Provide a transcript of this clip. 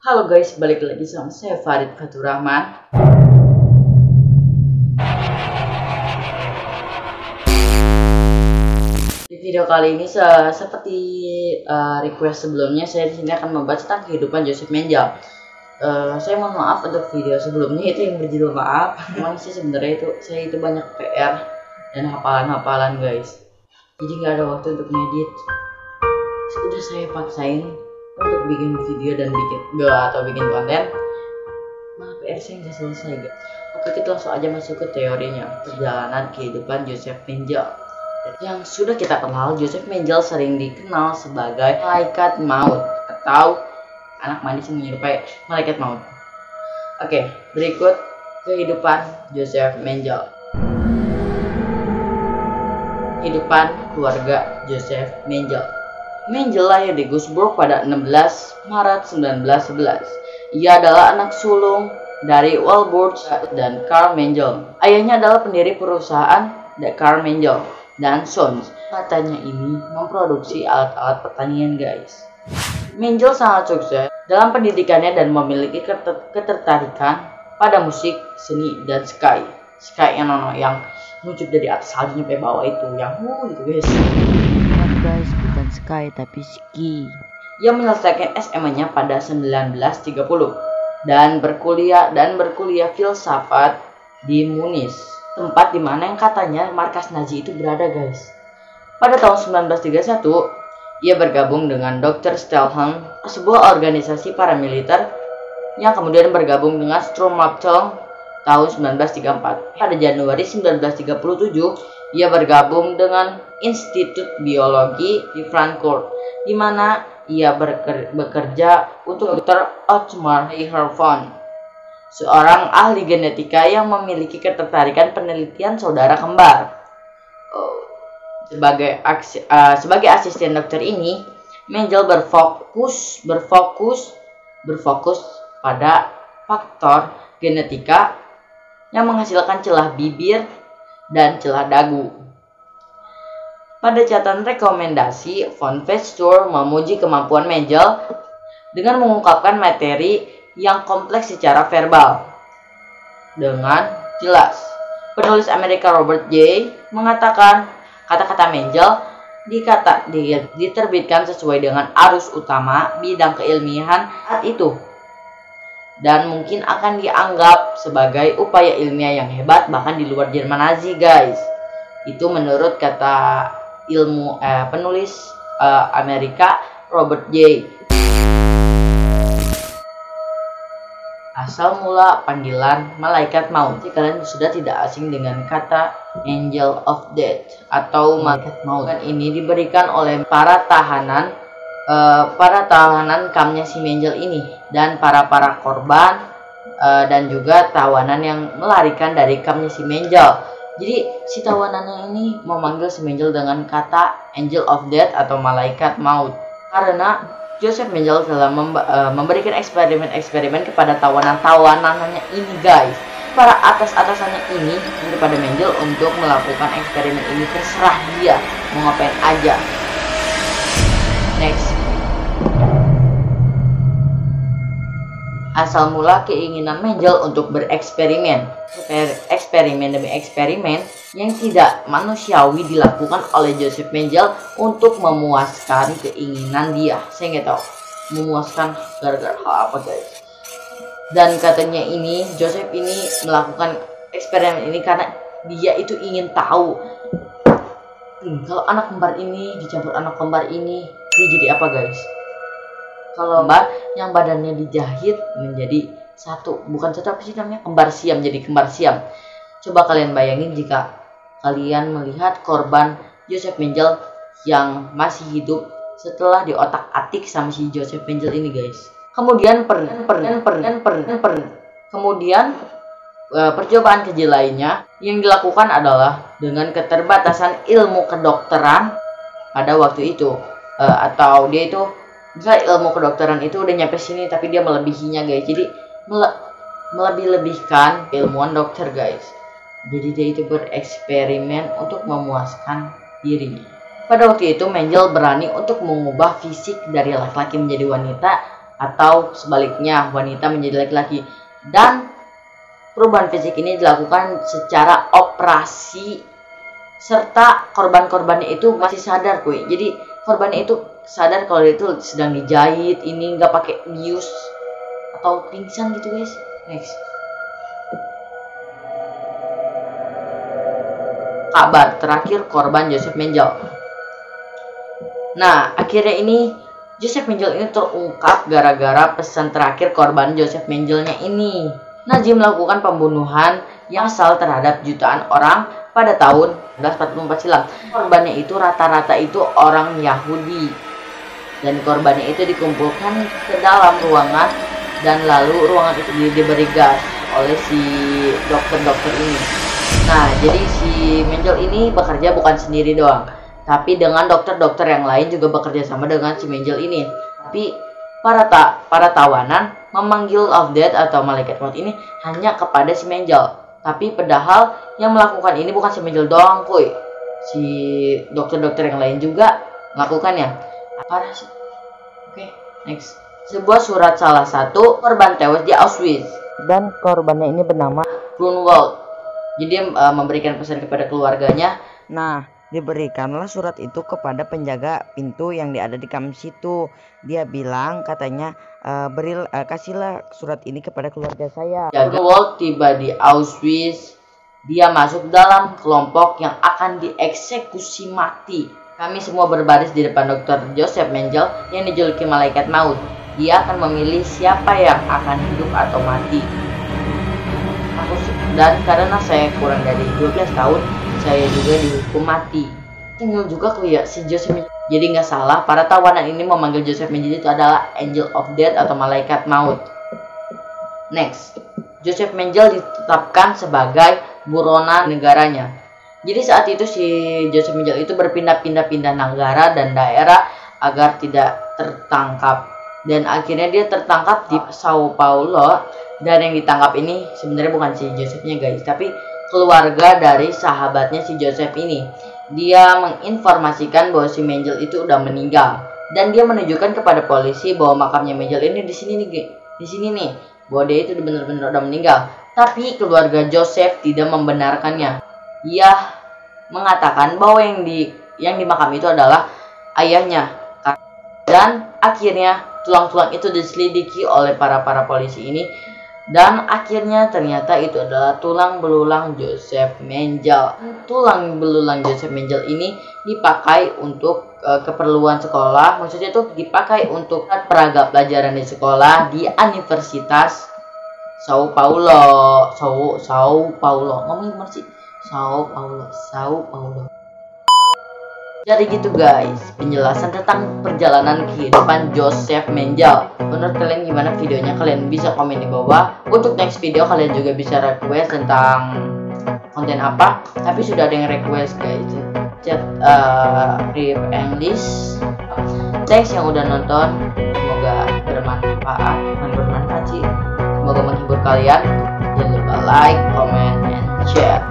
Halo guys, balik lagi sama saya Farid Fatur Rahman. Di video kali ini seperti request sebelumnya, saya di sini akan membahas tentang kehidupan Joseph Mengele. Saya mohon maaf untuk video sebelumnya itu yang berjudul maaf. Memang sih sebenarnya saya itu banyak PR dan hafalan guys. Jadi nggak ada waktu untuk ngedit. Sudah saya paksain untuk bikin video dan bikin konten, malah PR saya nggak selesai guys. Oke, kita langsung aja masuk ke teorinya. Perjalanan kehidupan Joseph Mengele. Yang sudah kita kenal, Joseph Mengele sering dikenal sebagai malaikat maut atau anak manis yang menyerupai malaikat maut. Oke, berikut kehidupan Joseph Mengele. Kehidupan keluarga Joseph Mengele. Mengele lahir di Gutsburg pada 16 Maret 1911. Ia adalah anak sulung dari Walburg dan Carl Mengele. Ayahnya adalah pendiri perusahaan Carl Mengele dan Sons. Katanya ini memproduksi alat-alat pertanian guys. Mengele sangat sukses dalam pendidikannya dan memiliki ketertarikan pada musik, seni, dan ski yang muncul dari atas salju sampai bawah itu yang gitu guys, bukan ski tapi ski. Ia menyelesaikan SMA-nya pada 1930 dan berkuliah filsafat di Munich, tempat dimana yang katanya markas Nazi itu berada guys. Pada tahun 1931 ia bergabung dengan Dr. Stelhan, sebuah organisasi paramiliter yang kemudian bergabung dengan Sturmbannführer tahun 1934. Pada Januari 1937 ia bergabung dengan Institut Biologi di Frankfurt, di mana ia bekerja untuk Dr. Otmar Hieronymus, seorang ahli genetika yang memiliki ketertarikan penelitian saudara kembar. Sebagai asisten dokter ini, Mengele berfokus pada faktor genetika yang menghasilkan celah bibir dan celah dagu. Pada catatan rekomendasi, von Pasteur memuji kemampuan Mengele dengan mengungkapkan materi yang kompleks secara verbal dengan jelas. Penulis Amerika Robert J. mengatakan kata-kata Mengele diterbitkan sesuai dengan arus utama bidang keilmiahan saat itu dan mungkin akan dianggap sebagai upaya ilmiah yang hebat bahkan di luar Jerman Nazi guys. Itu menurut kata penulis Amerika Robert J. Asal mula panggilan malaikat maut. Jika kalian sudah tidak asing dengan kata Angel of Death atau malaikat maut, ini diberikan oleh para tahanan kampnya si Mengele ini dan para korban dan juga tawanan yang melarikan dari kampnya si Mengele. Jadi si tawanannya ini memanggil si Mengele dengan kata Angel of Death atau malaikat maut karena Joseph Mengele telah memberikan eksperimen kepada tawanan-tawanannya ini guys. Para atasannya ini kepada Mengele untuk melakukan eksperimen ini, terserah dia mau ngapain aja. Next. Asal mula keinginan Mengele untuk bereksperimen demi eksperimen yang tidak manusiawi dilakukan oleh Joseph Mengele untuk memuaskan keinginan dia. Saya nggak tahu memuaskan gara-gara hal apa guys. Dan katanya ini Joseph ini melakukan eksperimen ini karena dia itu ingin tahu kalau anak kembar ini dicampur anak kembar ini dia jadi apa guys. Kalau kembar yang badannya dijahit menjadi satu, bukan satu apa sih namanya, kembar siam, jadi kembar siam. Coba kalian bayangin jika kalian melihat korban Joseph Mengele yang masih hidup setelah diotak-atik sama si Joseph Mengele ini guys. Kemudian percobaan keji lainnya yang dilakukan adalah dengan keterbatasan ilmu kedokteran pada waktu itu, atau dia itu misalnya ilmu kedokteran itu udah nyampe sini tapi dia melebihinya guys. Jadi melebih-lebihkan ilmuwan dokter guys. Jadi dia itu bereksperimen untuk memuaskan dirinya. Pada waktu itu Mengele berani untuk mengubah fisik dari laki-laki menjadi wanita atau sebaliknya wanita menjadi laki-laki. Dan perubahan fisik ini dilakukan secara operasi serta korban-korbannya itu masih sadar kuy. Jadi korbannya itu sadar kalau dia itu sedang dijahit, ini nggak pakai bius atau pingsan gitu guys. Next. Kabar terakhir korban Joseph Mengele. Nah, akhirnya ini Joseph Mengele ini terungkap gara-gara pesan terakhir korban Joseph Mengele-nya ini. Nazi melakukan pembunuhan yang massal terhadap jutaan orang pada tahun 1944 silam. Korbannya itu rata-rata itu orang Yahudi. Dan korbannya itu dikumpulkan ke dalam ruangan dan lalu ruangan itu diberi gas oleh si dokter-dokter ini. Nah, jadi si Mengele ini bekerja bukan sendiri doang, tapi dengan dokter-dokter yang lain juga bekerja sama dengan si Mengele ini. Tapi para tawanan memanggil of death atau malaikat maut ini hanya kepada si Mengele. Tapi padahal yang melakukan ini bukan si Mengele doang kuy. Si dokter-dokter yang lain juga melakukannya. Parah sih. Oke, next. Sebuah surat salah satu korban tewas di Auschwitz. Dan korbannya ini bernama Grunwald. Jadi dia memberikan pesan kepada keluarganya. Nah, diberikanlah surat itu kepada penjaga pintu yang ada di kamar situ. Dia bilang katanya kasihlah surat ini kepada keluarga saya. Grunwald tiba di Auschwitz. Dia masuk dalam kelompok yang akan dieksekusi mati. Kami semua berbaris di depan Dr. Joseph Mengele yang dijuluki malaikat maut. Dia akan memilih siapa yang akan hidup atau mati. Dan karena saya kurang dari 12 tahun, saya juga dihukum mati. Tinggal juga ya si Joseph Mengele. Jadi nggak salah, para tawanan ini memanggil Joseph Mengele itu adalah Angel of Death atau malaikat maut. Next, Joseph Mengele ditetapkan sebagai buronan negaranya. Jadi saat itu si Joseph Mengele itu berpindah-pindah negara dan daerah agar tidak tertangkap. Dan akhirnya dia tertangkap di Sao Paulo. Dan yang ditangkap ini sebenarnya bukan si Josephnya guys, tapi keluarga dari sahabatnya si Joseph ini. Dia menginformasikan bahwa si Mengele itu udah meninggal. Dan dia menunjukkan kepada polisi bahwa makamnya Mengele ini di sini nih, di sini nih, bahwa dia itu benar-benar udah meninggal. Tapi keluarga Joseph tidak membenarkannya. Ia mengatakan bahwa yang di makam itu adalah ayahnya. Dan akhirnya tulang-tulang itu diselidiki oleh para polisi ini. Dan akhirnya ternyata itu adalah tulang belulang Joseph Mengele. Tulang belulang Joseph Mengele ini dipakai untuk keperluan sekolah. Maksudnya itu dipakai untuk peragam pelajaran di sekolah di Universitas Sao Paulo. Sao Paulo. Ngomongin gimana sih? Sao Paulo. Jadi gitu guys, penjelasan tentang perjalanan kehidupan Joseph Mengele. Menurut kalian gimana videonya? Kalian bisa komen di bawah. Untuk next video kalian juga bisa request tentang konten apa. Tapi sudah ada yang request guys. Chat Rip English. Thanks yang udah nonton. Semoga bermanfaat sih. Semoga menghibur kalian. Jangan lupa like, comment, and share.